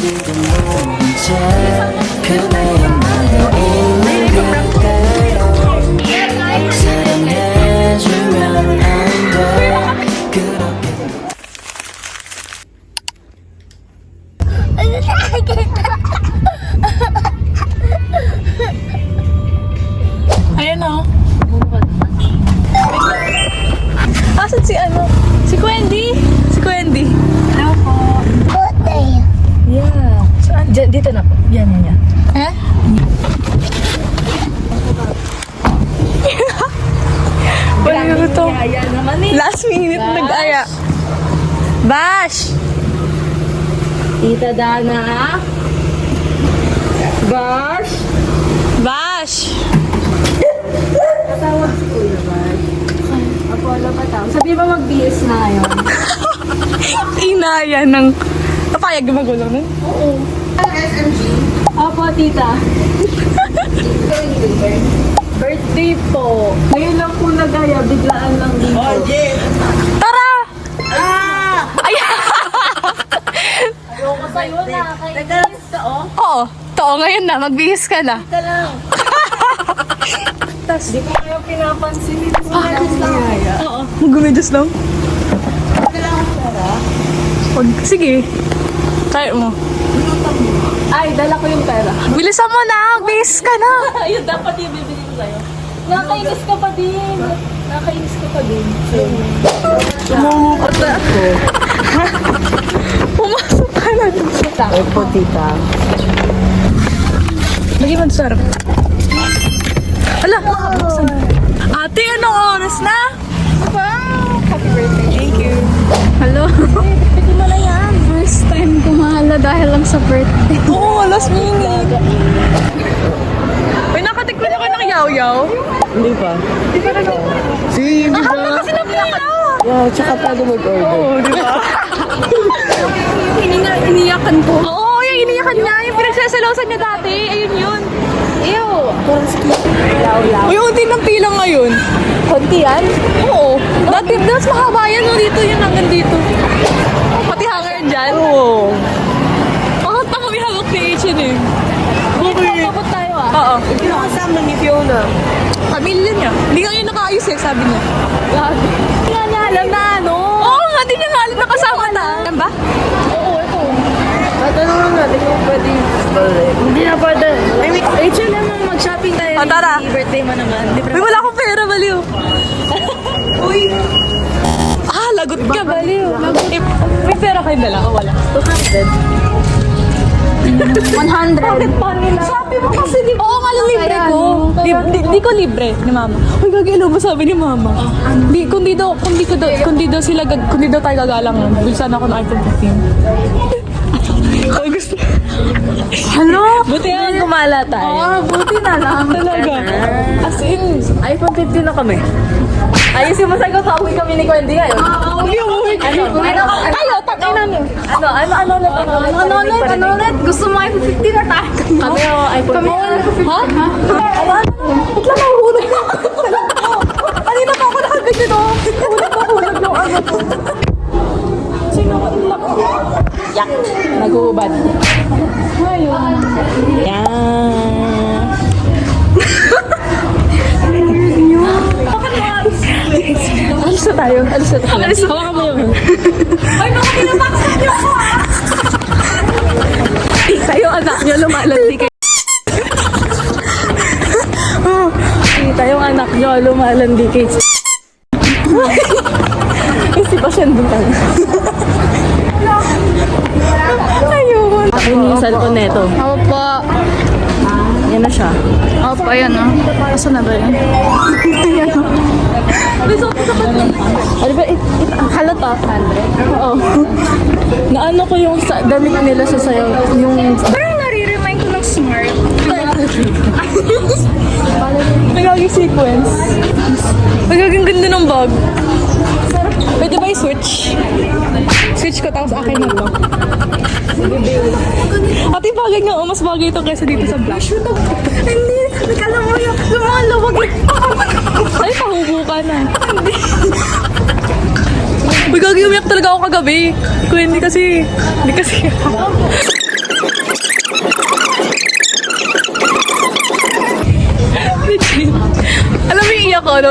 Ayan o. Asan si ano? Si Wendy? Si Wendy. Hello po. Yeah. Saan? Dito na po. Yan. Eh? Wala ko to. Last minute nag-aya. Bash! Tita Dana. Bash. Bash! Tatawag si Kuya Bash. Apollo patawag. Sabi ba mag-BS na ngayon? Inaya ng... Papayag gumagulo nun? Oo. SMG? Opo, tita. Birthday po. Ngayon lang po nagaya, biglaan lang dito. Oh, yeah. Tara! Ay! Ayoko sa'yo na. Nagkalas ka, oh. Oo. Totoo, ngayon na. Magbihis ka na. Ika lang. Tas, Di ko kayo pinapansin dito sa nangyaya. oo. Mag-gumidos lang. Kailangan pera. Wag, sige. Try mo. Ay, dala ko yung pera. Bilisan mo na. Magbihis ka na. Ayun, dapat yung bibili ko sa'yo. Nakainis ka pa din. Nakainis ka pa din. Mumukot na ako. Pumasok ka na dun sa tao. Opo, tita. Lagi mo sarap. Hala! Ate, anong oras na? Wow! Happy birthday. Thank you. Hello? Pwede mo na yan. First time kumala dahil lang sa birthday. Oo, last minute. Uy, nakatikman ako ng yaw-yaw. Hindi pa. Di ba rin ako? Si, hindi Nakapit kasi na pila. Yeah, tsaka paano mag-order? Oo, di ba? Iniyakan ko. Oo, yung iniyakan niya. Yung pinagsasalosan niya dati. Ayun yun. Ew! Yaw-yaw. Uy, unti ng pila ngayon. Konti yan? Oo. Dati, mas mahaba yan. No? Dito yun hanggang dito. Pati hanger dyan. Oo. Bakit pa kami hawak ni H&M? Kapot tayo ah. Oo. Hindi na kasama ni Fiona. Pamilya niya. Hindi nga yun nakaayos eh, sabi niya. Lagi. Hindi nga niya alam na ano. Oo nga, di niya nga alam nakasama na. Alam ba? Oo, ito. Tatanungan natin kung pwede Hindi na pwede. I mean, H&M mo mag-shopping tayo. Ah, tara. Birthday mo naman. Uy, wala akong pera, baliw. Uy. Ah, lagot ka, baliw. Eh, may pera kayo dala o wala? 200. 100. Bakit pa nila? Sabi mo kasi di Oo nga, libre ko. Di ko libre ni mama. Uy, gagalaw mo sabi ni mama. Kung di daw tayo gagalang, bilisan ako ng iPhone 15. Ay, gusto. Ano? Buti nga kumala tayo. Buti na lang. Talaga. As in, iPhone 15 na kami. Ayusin mo sagot, pauwi kami ni Wendy ngayon. umuwi ka. Tayo, takay namin. Ano ulit? Gusto mo iPhone 15 or tayo? Kami o iPhone 15. Ha? Ba't lang mahulog na? Kanina pa ako nakaganyan o. Hulog yung ano ko. Sino ko nila ko? Yak. Nag-uubad. Ayun. Yan. Alis na tayo. Alis na. Hawakan mo yun. Ay, naku, pinapaksa niyo ako ah! Sa'yo, anak niyo, lumalandi kayo. Kita yung anak niyo, lumalandi kayo. Kasi ba siya doon tayo? Ayun. Ako yung cellphone neto. Opo. Yan na siya. Opo, ayan o. Asa na ba yun? Ayan. Ano ba? Halot ah. Oo. Naano ko yung damit nila sa sayo. Yung... Parang nare-remind ko ng smart. Nagaging sequence. Nagaging ganda ng bag. Pwede ba i-switch? Switch ko tapos akin na to. Ate, bagay nga. Mas bagay ito kaysa dito sa black. Hindi. Nagkala mo yung mga lawag. Ay, pahubo ka na. Uy, gagi, umiyak talaga ako kagabi. Kung hindi kasi...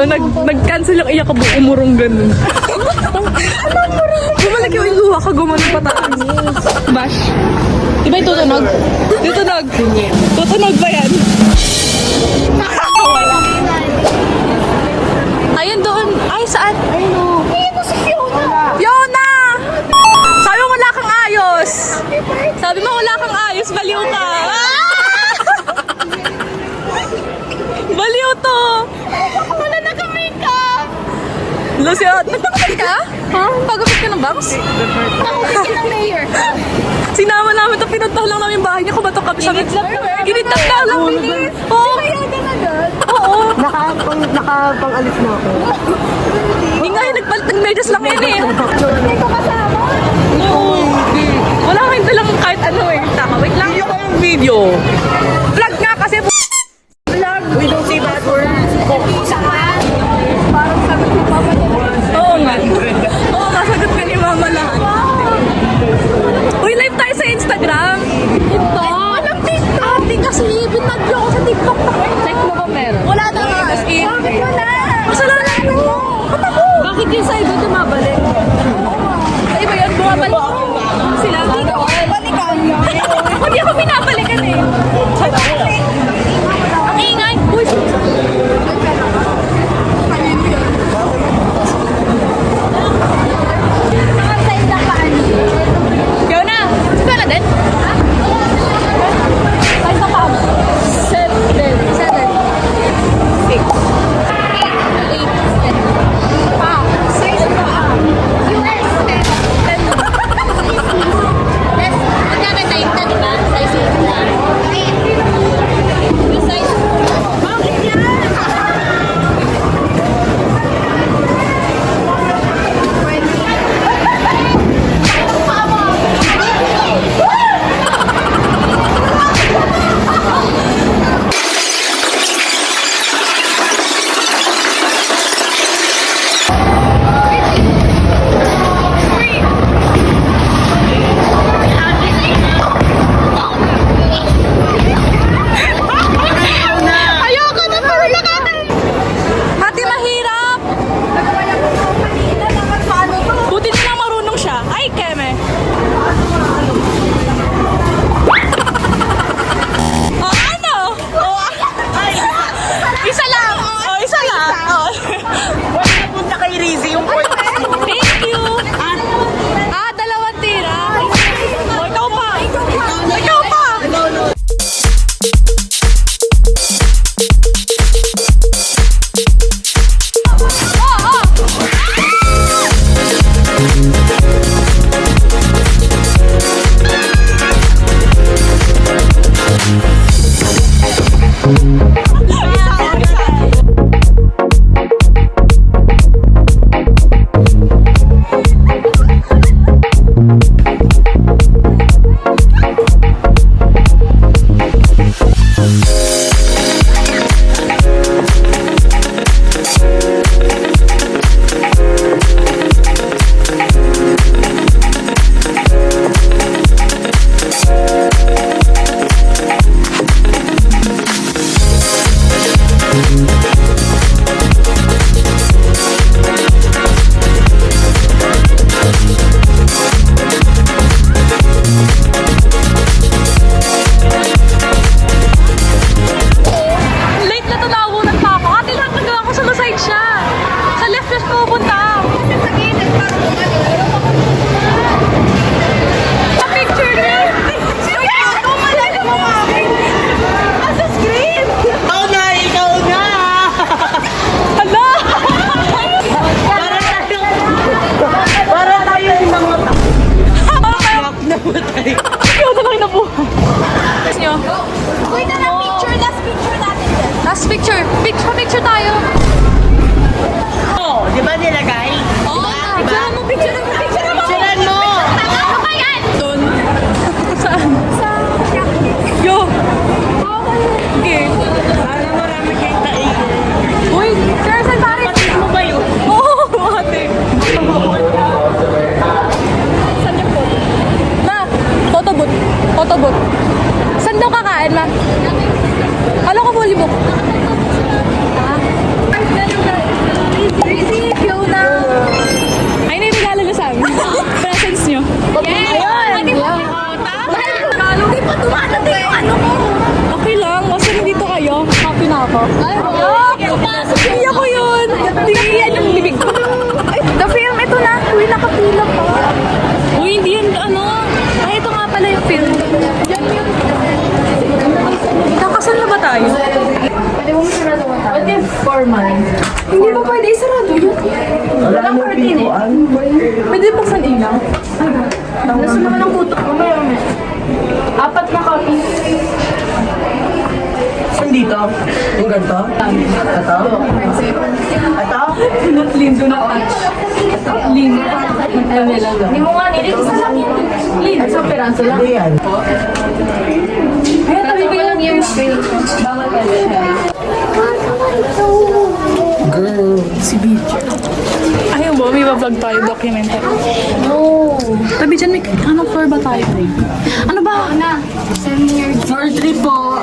nag-cancel yung iyak ko, umurong ganun. Bumalik yung iluha ka, gumanon pataas. Bash. Di ba yung tutunog? Tutunog. Tutunog ba yan? Ayun doon. Ay, saan? Ayun o. Si Fiona. Fiona! Sabi mo wala kang ayos. Sabi mo wala kang ayos, baliw ka. Baliw to. Wala naka-makeup. Lucia, nagpapagod ka? Ha? Pagupit ka ng bangs? Nakapagod ng mayor. Sinama namin ito, pinuntahan lang namin yung bahay niya. Kung bato kami sa ginitap na lang. Oo. Oo. Nakapang-alis na ako. Hindi nga yun, nag-medyas lang yun eh. Hindi ko kasama. Oo. Wala kayong dalang kahit ano eh. Taka, wait lang. Video ko yung video. Vlog nga kasi. We don't say bad words. Parang sagot ni Papa niya. Oo nga. Oo nga, sagot ka ni Mama lahat. Uy, live tayo sa Instagram. TikTok? Walang TikTok. Hindi kasi binagyo ko sa TikTok. Check mo ba meron? Wala na nga. Bakit wala? Kasalanan mo. Ba't ako? Bakit yung sa iba tumabalik? Sa iba yun, bumabalik. Sila? Hindi ko. Balikan. Hindi ako pinabalikan eh. Ang ingay. Uy. Mga size na paan. Fiona. Si Fiona din? Size na paan. 7. 6. 8. Pa. Size na paan. US. 10. Yes. Magkakita yung 10, diba? Size 8 lang. Yung size. Bakit yan? Ayoko na parula ka na. Mati, mahirap. Buti na lang marunong siya. Ay, Keme. Oh, ano? Oh, ay. Isa lang. Oh, isa lang. Oh. Wala na punta kay Rizzy yung point. Thank you. Dalawang tira. Oh, ikaw pa. Ikaw pa. Late na tanawanan pa ako. Ate lang nagawa ko sa side siya. Sa left siya pupunta. Sa picture niya. Sa screen. Ikaw na! Ikaw na! Hala! Para tayo yung mga Namatay. Ikaw na lang nabuhay. Nyo. Wait na lang picture. Last picture natin dyan. Last picture. Picture tayo. Oh, di ba nilagay? Oo. Diba? Picture mo. Picturean mo! Ano ba yan? Doon. Saan? Sa Yo. Okay. Sana marami kayong taig. Uy, sir, saan pare? Patid mo ba yun? Oo, ate. Saan yung photo? Ma, photobooth. Saan daw kakain, ma? Ano ka fully book? Crazy, Fiona. Ay, nairegalo na sa amin. Presents nyo. Ayun! Di pa dumadating yung ano mo. Okay lang, basta nandito kayo. Happy na ako. Ay, Hindi ako yun. Hindi yan yung bibig ko. The film, ito na. Uy, nakapila pa. Uy, hindi yan ano. Ay, ito nga pala yung film. Kakasal na ba tayo? Pwede mo sarado mo tayo. Pwede formal. Hindi ba pwede isarado yun? Walang curtain eh. Pwede buksan ilaw? Nasa naman ang kuto. Mamaya. 4 na copy. Saan dito? Yung ganito? Ito? Ito? Lindo na touch. Lindo. Hindi mo nga nilid. Isa lang yan. Lid. Isang piraso lang. Hindi yan. Kaya tabi ko lang yung bill. Bawal ka siya. Girl. Si BJ. Ayun ba, may vlog tayo, documentary. No. Tabi dyan, may anong floor ba tayo? Ano ba? Na, send me your Floor 3 po.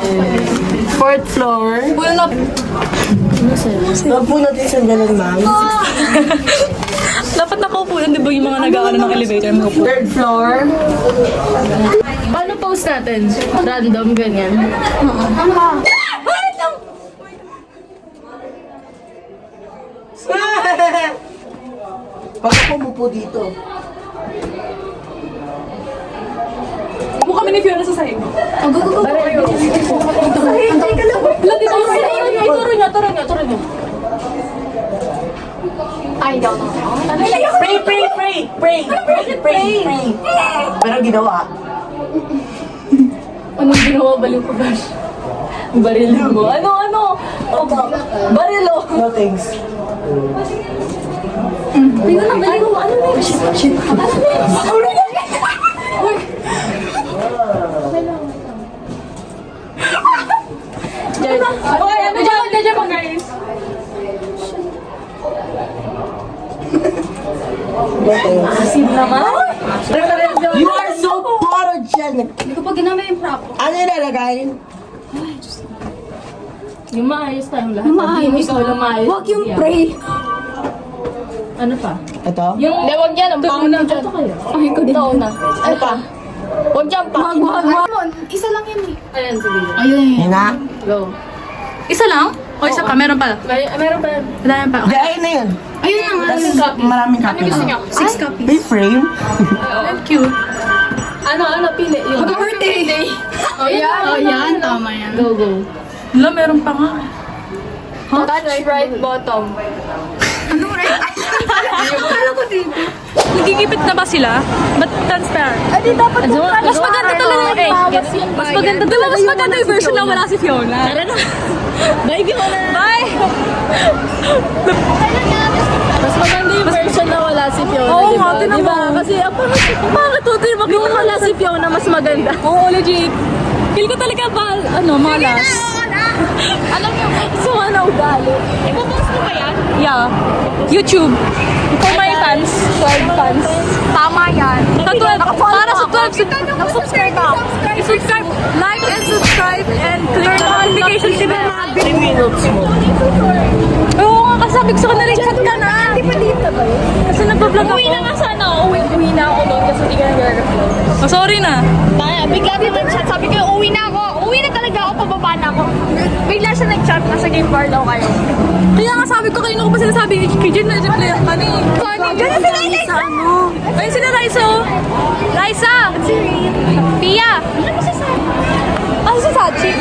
4th floor. Wala na. Huwag po natin sandalan, ma'am. Dapat nakaupo yan, di ba yung mga nag-aano ng elevator? Nakaupo. 3rd floor. Paano post natin? Random, ganyan. Pag ako mupo dito. Upo kami ni Fiona sa sahig. Go. Sahig, teka lang. Lati ko sa Turo nyo. I don't know. Pray. Pero ginawa. Anong ginawa? Baliw ko, Bash? Baril mo. Ano? Barilo. No thanks. Tingnan na, baliw mo. Ano na yun? Shit. Okay, ano dyan pa guys? No thanks. Asin naman. You are so photogenic. Hindi ko pa ginamit yung prop. Ano yung lalagay? Yung maayos tayong lahat. Yung maayos. Ikaw lang maayos. Huwag yung pray. Ano pa? Ito? Yung... Hindi, wag yan. Ang pangit na dyan. Ito kayo. Ay, ko din. Ito na. Ano pa? Wag dyan pa. Wag. Isa lang yan eh. Ayan, sige. Ayun. Yan na. Go. Isa lang? O isa pa? Meron pa? Meron pa yan. Wala pa. Hindi, ayun na yun. Ayun na nga. Tapos copy. Maraming copy Gusto na. nyo? 6 copies. May frame? Cute. Ano, pili. Yung... Happy birthday. Oh, yan. Oh, yan. Tama yan. Go. Wala, meron pa nga. Touch right bottom. Ano right? Akala ko dito. Nagigipit na ba sila? Ba't transparent? Ay, di dapat kung Mas maganda talaga eh. Mas maganda talaga. Mas maganda yung version na wala si Fiona. Tara na. Bye, Fiona. Bye. Mas maganda yung version na wala si Fiona, Oo di nga, ba? tinan Di ba? mo. Kasi Bakit to? yung wala si Fiona mas maganda. Oo, legit. Feel ko talaga malas. Alam niyo, So, ano ugali? ipopost mo ba yan? Yeah. YouTube. For my fans. 12 fans. Tama yan. Sa 12. Para sa 12. Nag-subscribe ako. Subscribe. Like and subscribe and click the notification bell. 3 minutes mo. Oo nga, kasi sabi ko sa kanila, chat ka na. Di ba dito ba yun? Kasi nagpa-vlog ako. Uwi na nga sana ako. Uwi na ako doon kasi hindi ka nag-reply. Oh, sorry na. Bigla naman chat. Sabi ko, uwi na ako. Uwi na talaga ako. Pababa na ako. Bigla siya nag-chat. Nasa game bar daw kayo. Kaya nga sabi ko, kanina ko pa sinasabi, kay Jen na-reply ang kani. Diyan na sila Eliza. Ayun sila Raisa, oh. Raisa! Pia! Ano mo sasabi? Ano si Sachi?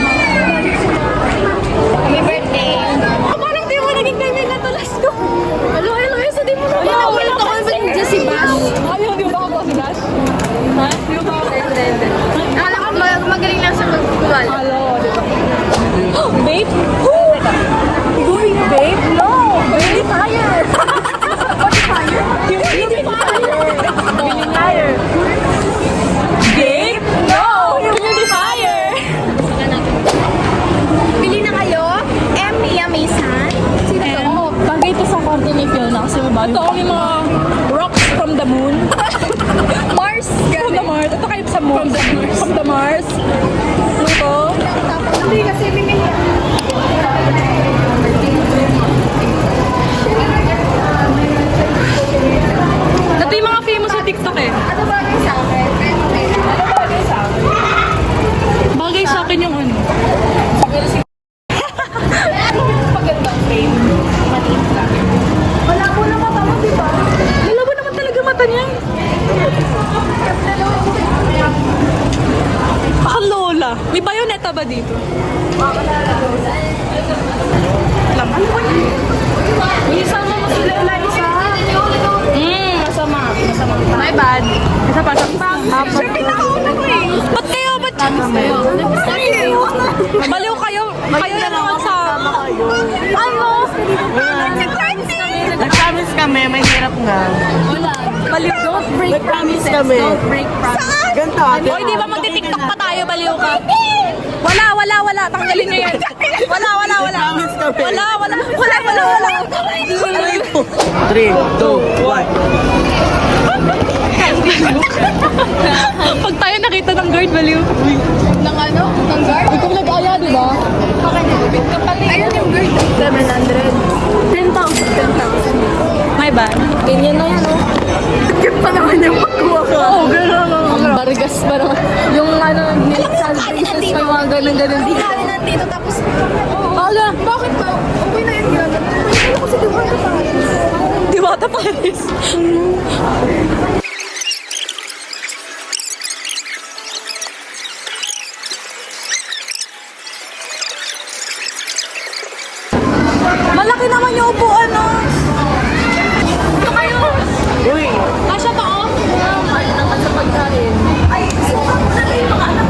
Happy birthday. Parang di mo naging kami na to last ko. Hello, so di mo na Wala, wala ako ba si Bash? Ayaw, di ba ako si Dash? Ha? Di ba ako? Akala ko magaling lang siya mag-kuwal. Vape? Going vape? No! Baby fire! Baby fire! Vape? No! Baby fire! Bili na kayo. Mia Mason. Sino to? Oo, bagay ito sa kwarto ni Fiona kasi mabayo. Ito yung mga rocks from the moon. Mars. From the Mars. Ito kayo sa moon. From the Mars. From the Mars. Ito. pumunta ba dito? Isama mo sila Eliza. Masama. My bad. Isa pa. Ba't kayo? Ba't baliw kayo? Kayo na naman sa... Ano? Nag-promise kami, may hirap nga. Baliw. Don't break. Nag-promise kami. Don't break promise. Ganito. Hoy, di ba magti-tiktok pa tayo? Baliw ka. Wala. Tanggalin niyo yan. Wala. Promise kami. Wala. 3, 2, 1. Pag tayo nakita ng guard, baliw. Ng ano? Ng guard? Ikaw nag-aya, di ba? Okay na. Ayun yung guard. 700. 10,000. My bad. Ganyan na yan, oh. Ganyan pa naman yung pagkuha ka. Oo, gano'n. Ang bargas pa naman. Yung ano, nilaksan braces pa yung mga ganun dito. Kaya nandito tapos... Aga, Bakit ba? Okay na yun yun. Ano kasi di ba ito Diwata Paris. Malaki naman yung upuan, no? Ito kayo. Uy! Kasya pa, oh. Mahal naman sa pagkain. Ay, suka mo na kayo mga anak.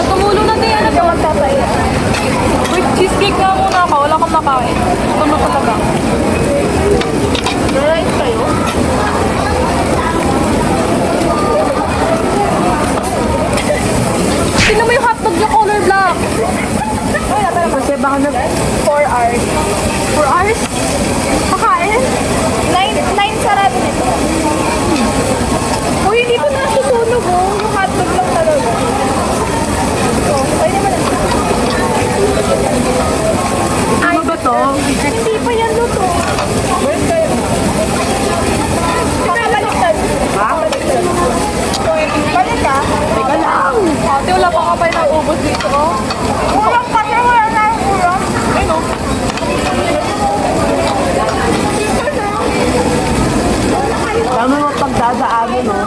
Tumulong na tayo na magtataya. Wait, cheesecake nga muna ako. Wala akong makain. Ito na talaga. Right kayo? Tingnan mo yung hotdog niya color black. Kasi baka 4 hours. 4 hours? Makain? 9 sarado nito. Uy, hindi pa nasusunog, oh. Yung hotdog lang talaga. Okay naman. Ano ba to? Hindi pa yan luto. Pakabaliktad. Ha? Balik ka. Teka lang. Ate, wala pa ka pa yung ubod dito, oh. Kulang pa siya. Wala na yung kulang. Ayun, oh. Tama mo pagdadaanin, no?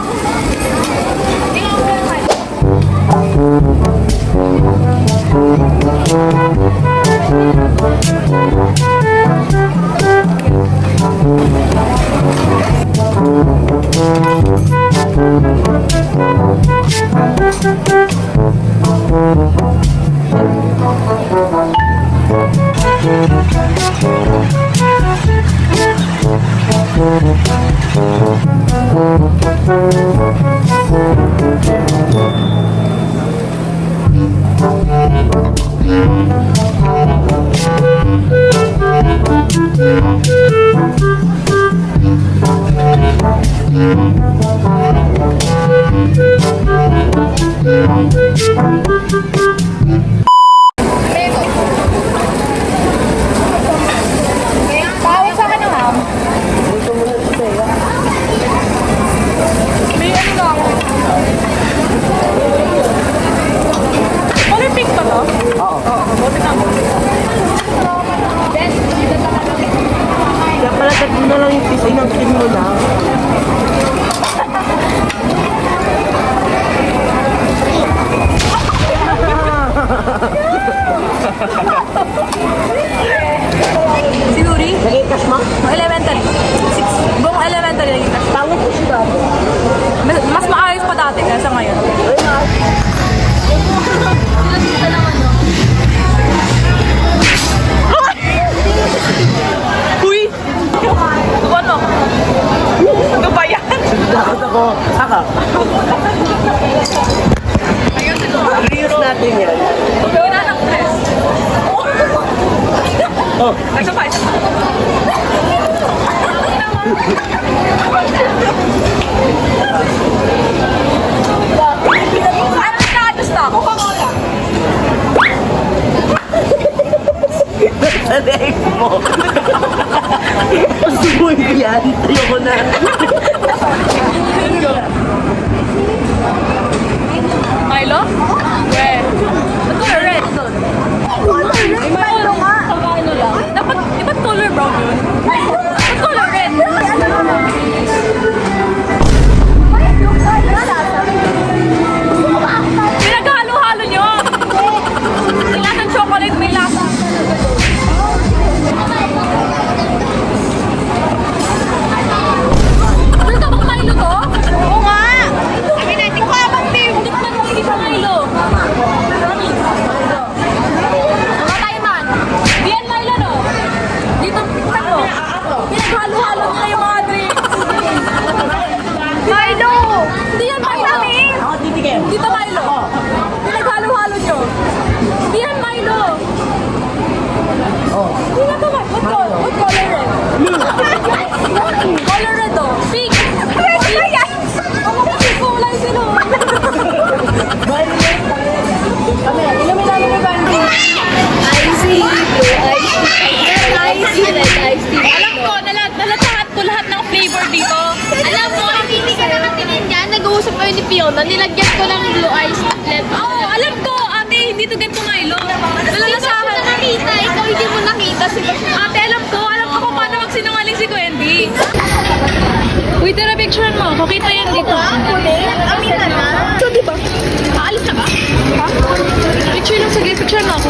Tawag sa akin ng ham. May ano na ako. Ano yung pink pa to? Oo. Buti na mo. Kaya pala tatlo na lang yung pising ng pin mo na. Sinuri? Naging cash mo? Elementary. Buong elementary naging cash. Tawag ko siya dati. Mas maayos pa dati kaysa ngayon. Uy! Ano? Ano ba yan? Dapat ako. Saka. Reuse natin yan. Gawin na ng dress. Oh. Ay, isa pa. Ano na? Basta ako. Coca-Cola. sa leg mo. Gusto mo yan? Ayoko na. Milo? Red. Ba't color red? May Milo nga. Ano lang? Dapat, di ba't color brown yun? Ba't color red? Pinaghalo-halo nyo! May lasang chocolate, may lasa. Ano ka bang Milo to? Oo nga! Sabi natin ko abang Tim! Tikman mo hindi sa Milo. Ano tayo man? Di yan Milo no? Dito, tikman mo. Pinaghalo-halo nila yung mga drinks. Milo! Hindi yan Milo! Ako titigil. Dito Milo. Pinaghalo-halo nyo. Hindi yan Milo. Hindi na to Milo. What color red? Color red oh. Pink. Pink. Ako kasi kulay sila. Inumin namin ni Bandy. Alam ko, nalatahan ko lahat ng flavor dito. Alam mo, hindi ka nakatingin dyan. Nag-uusap kayo ni Fiona. Nilagyan ko ng blue eyes. Oo, alam ko, ate, hindi to ganito Milo. Hindi ko Nalalasahan. nakita. Ikaw hindi mo nakita. Ate, alam ko kung paano magsinungaling si Wendy. Uy, tara, picturean mo. Pakita yan dito. Amina na. So, di ba? Aalis na ba? Ha? Picture lang, sige, picture mo ako.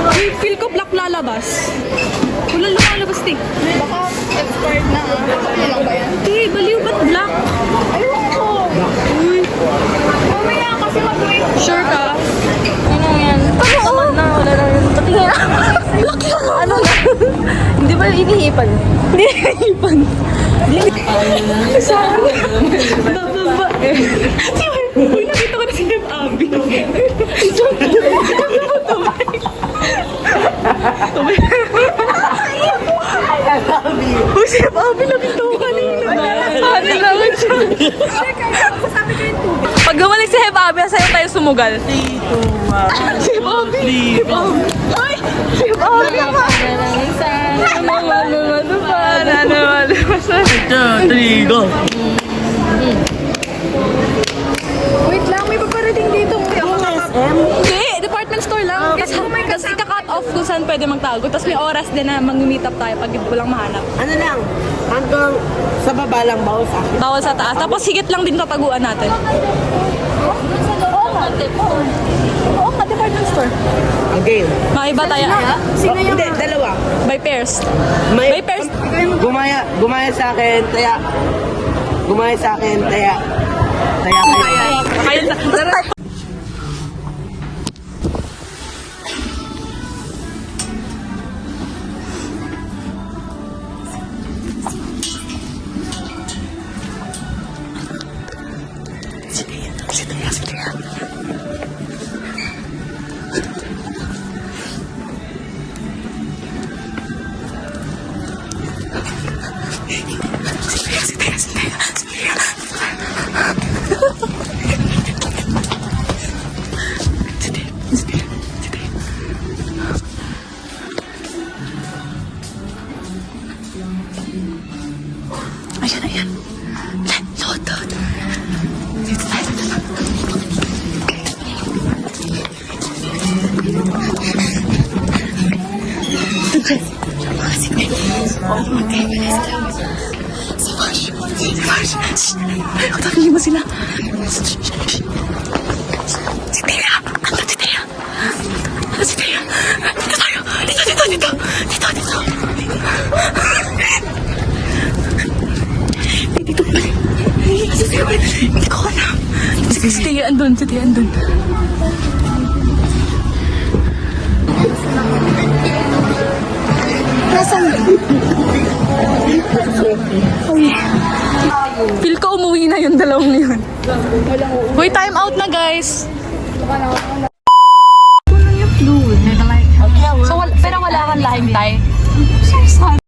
Uy, feel ko black lalabas. Walang lumalabas, te. Baka expired na. Ano lang ba yan? Te, baliw ba't black? Ayun ko. Uy, Mamaya kasi mag-wait. sure ka? Ano yan? Oo. Na, wala lang yun. Patingin. Black lang. Ano na? Hindi ba inihipan? Hindi naipan. Sorry. Bababa eh. Uy, nakita ko na si Chef Abby. Uy, si Chef Abby, nakita ko kanina. Ano naman siya? Pag gumaling si Chef Abby, sa'yo tayo sumugal. Chef Abby! Chef Abby! Ay! Chef Abby! Trigo. Wait lang, may paparating dito. Hindi, department store lang. Tapos ika-cut off kung saan pwede magtago. Tapos may oras din na mag-meet up tayo pag walang mahanap. Ano lang? Hanggang sa baba lang bawal sa akin. Bawal sa taas. Tapos higit lang din tataguan natin. Oo nga, department store. Again. Maiba tayo. Hindi, dalawa. By pairs. May By pairs. gumaya sa akin, taya. Gumaya sa akin, taya. Taya kayo. Kaya na. Ayan, ayan. Load, load. Dito tayo. Takihin mo sila. Si Thea. Ano si Thea? Ano si Thea? Dito tayo. Dito. Dito pa rin. Hindi ko alam. Si Thea andun. Uy. Feel ko umuwi na yung dalawang yun. Uy, time out na guys. So, pero wala kang lahing tay.